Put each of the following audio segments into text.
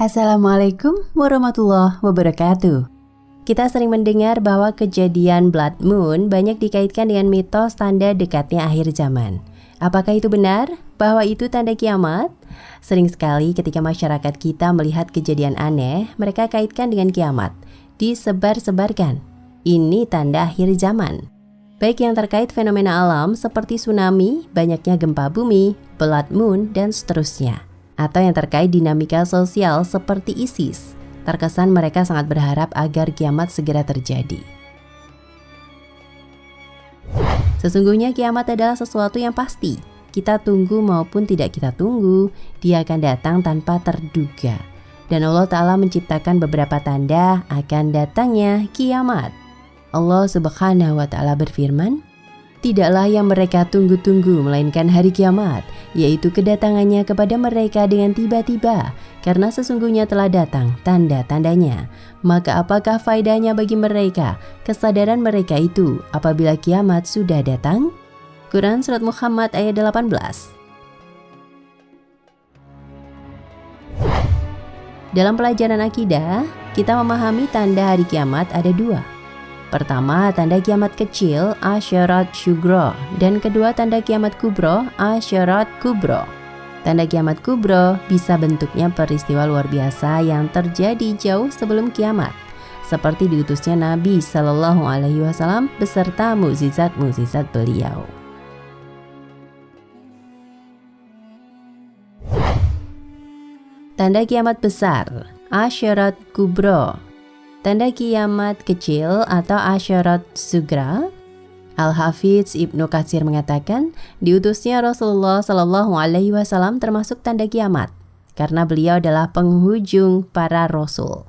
Assalamualaikum warahmatullahi wabarakatuh. Kita sering mendengar bahwa kejadian blood moon banyak dikaitkan dengan mitos tanda dekatnya akhir zaman. Apakah itu benar? Bahwa itu tanda kiamat? Sering sekali ketika masyarakat kita melihat kejadian aneh, mereka kaitkan dengan kiamat. Disebar-sebarkan. Ini tanda akhir zaman. Baik yang terkait fenomena alam seperti tsunami, banyaknya gempa bumi, blood moon, dan seterusnya. Atau yang terkait dinamika sosial seperti ISIS. Terkesan mereka sangat berharap agar kiamat segera terjadi. Sesungguhnya kiamat adalah sesuatu yang pasti. Kita tunggu maupun tidak kita tunggu, dia akan datang tanpa terduga. Dan Allah Ta'ala menciptakan beberapa tanda akan datangnya kiamat. Allah Subhanahu wa Ta'ala berfirman, "Tidaklah yang mereka tunggu-tunggu melainkan hari kiamat, yaitu kedatangannya kepada mereka dengan tiba-tiba, karena sesungguhnya telah datang tanda-tandanya. Maka apakah faedahnya bagi mereka, kesadaran mereka itu apabila kiamat sudah datang?" Quran Surat Muhammad ayat 18. Dalam pelajaran akidah, kita memahami tanda hari kiamat ada dua. Pertama, tanda kiamat kecil, Asyarat Syugro, dan kedua tanda kiamat kubro, Asyarat Kubro. Tanda kiamat kubro bisa bentuknya peristiwa luar biasa yang terjadi jauh sebelum kiamat, seperti diutusnya Nabi Shallallahu Alaihi Wasallam beserta mukjizat-mukjizat beliau. Tanda kiamat besar, Asyarat Kubro. Tanda kiamat kecil atau Asyarat Sugra. Al-Hafidz Ibnu Katsir mengatakan, diutusnya Rasulullah Shallallahu Alaihi Wasallam termasuk tanda kiamat, karena beliau adalah penghujung para rasul.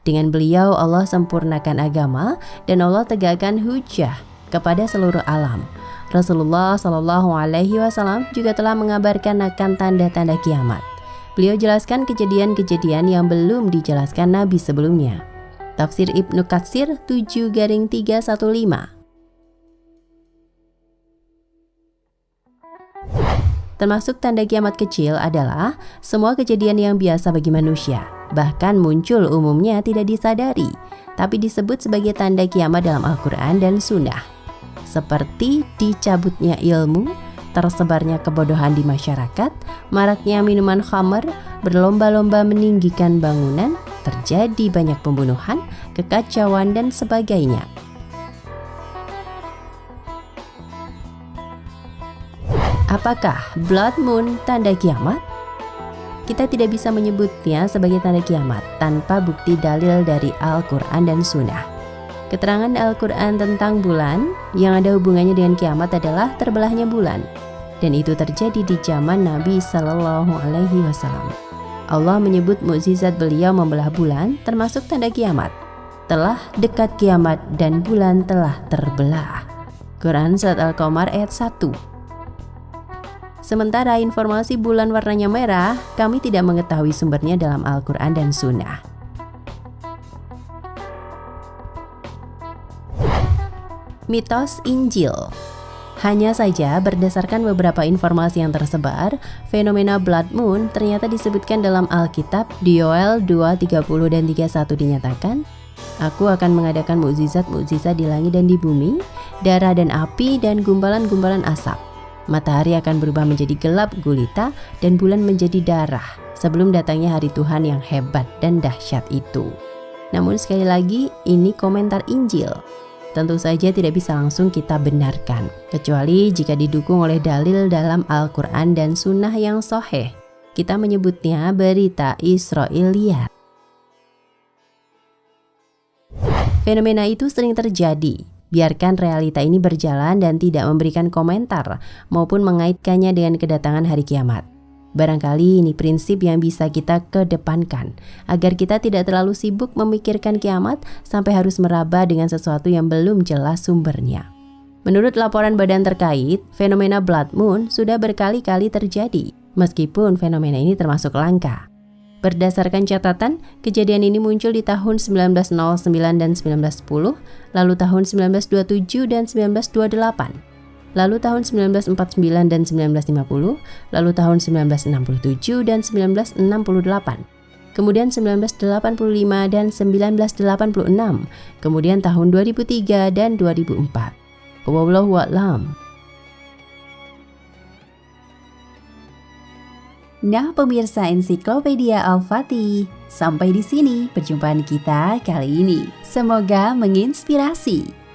Dengan beliau Allah sempurnakan agama dan Allah tegakkan hujjah kepada seluruh alam. Rasulullah Shallallahu Alaihi Wasallam juga telah mengabarkan akan tanda-tanda kiamat. Beliau jelaskan kejadian-kejadian yang belum dijelaskan Nabi sebelumnya. Tafsir Ibnu Katsir 7-315. Termasuk tanda kiamat kecil adalah semua kejadian yang biasa bagi manusia, bahkan muncul umumnya tidak disadari, tapi disebut sebagai tanda kiamat dalam Al-Quran dan Sunnah. Seperti dicabutnya ilmu, tersebarnya kebodohan di masyarakat, maraknya minuman khamar, berlomba-lomba meninggikan bangunan, terjadi banyak pembunuhan, kekacauan, dan sebagainya. Apakah blood moon tanda kiamat? Kita tidak bisa menyebutnya sebagai tanda kiamat tanpa bukti dalil dari Al-Quran dan Sunnah. Keterangan Al-Quran tentang bulan yang ada hubungannya dengan kiamat adalah terbelahnya bulan. Dan itu terjadi di zaman Nabi Shallallahu Alaihi Wasallam. Allah menyebut mukjizat beliau membelah bulan termasuk tanda kiamat. Telah dekat kiamat dan bulan telah terbelah. Quran Surat Al-Qamar ayat 1. Sementara informasi bulan warnanya merah, kami tidak mengetahui sumbernya dalam Al-Quran dan Sunnah. Mitos Injil. Hanya saja berdasarkan beberapa informasi yang tersebar, fenomena blood moon ternyata disebutkan dalam Alkitab. Di Yoel 2:30 dan 31 dinyatakan, "Aku akan mengadakan mukjizat-mukjizat di langit dan di bumi, darah dan api dan gumpalan-gumpalan asap. Matahari akan berubah menjadi gelap gulita dan bulan menjadi darah sebelum datangnya hari Tuhan yang hebat dan dahsyat itu." Namun sekali lagi, ini komentar Injil. Tentu saja tidak bisa langsung kita benarkan, kecuali jika didukung oleh dalil dalam Al-Quran dan Sunnah yang sahih. Kita menyebutnya berita Israiliyat. Fenomena itu sering terjadi. Biarkan realita ini berjalan dan tidak memberikan komentar maupun mengaitkannya dengan kedatangan hari kiamat. Barangkali ini prinsip yang bisa kita kedepankan, agar kita tidak terlalu sibuk memikirkan kiamat sampai harus meraba dengan sesuatu yang belum jelas sumbernya. Menurut laporan badan terkait, fenomena blood moon sudah berkali-kali terjadi, meskipun fenomena ini termasuk langka. Berdasarkan catatan, kejadian ini muncul di tahun 1909 dan 1910, lalu tahun 1927 dan 1928. Lalu tahun 1949 dan 1950, lalu tahun 1967 dan 1968. kemudian 1985 dan 1986, kemudian tahun 2003 dan 2004. Wallahu a'lam. Nah pemirsa Ensiklopedia Al-Fatih, sampai di sini perjumpaan kita kali ini. Semoga menginspirasi.